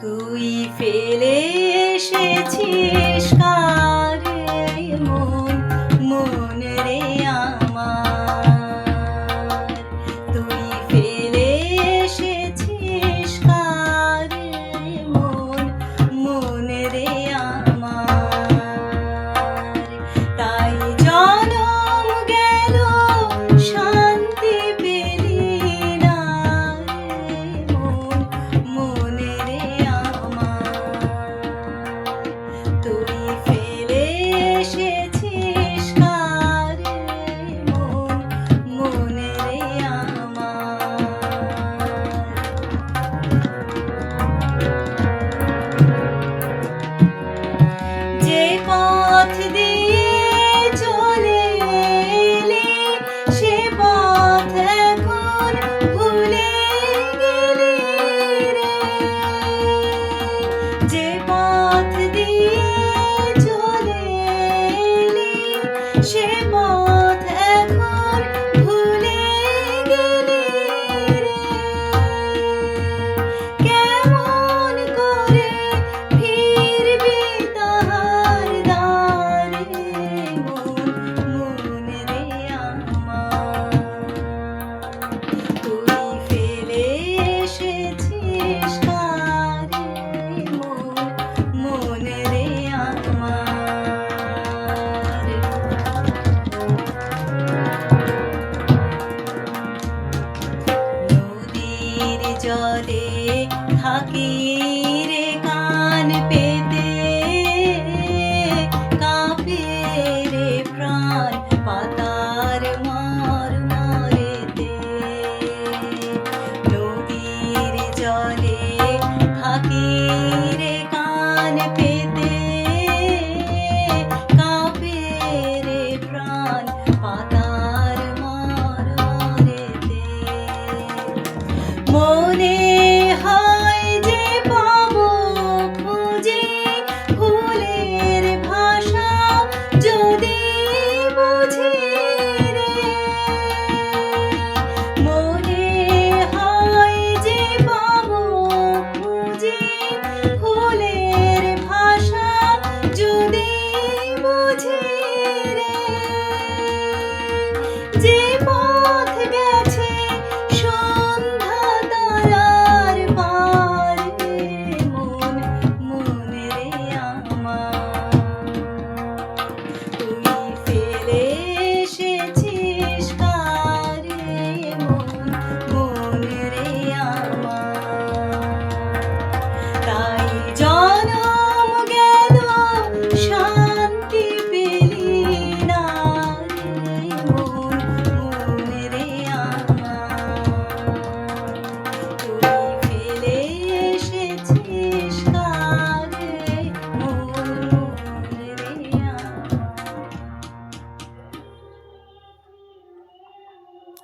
তুই ফেলে এসেছিস কারে মন, মন রে আমার। তুই ফেলে এসেছিস কারে মন, মন রে আমার। তাই জনম গেল শান্তি পেলি না রে মন, মন রে আমার। তুই ফেলে এসেছিস কারে মন, মন রে আমার। যে পথ দিয়ে চলে এলি সে পথ এখন ভুলে গেলি রে। যে পথ দিয়ে চলে এলি সে পথ এখন ভুলে গেলি রে। কেমন করে ফিরবি তাহার দ্বারে মন, মন রে আমার। তুই ফেলে এসেছিস কারে মন, মন রে আমার। নদীর জলে থাকি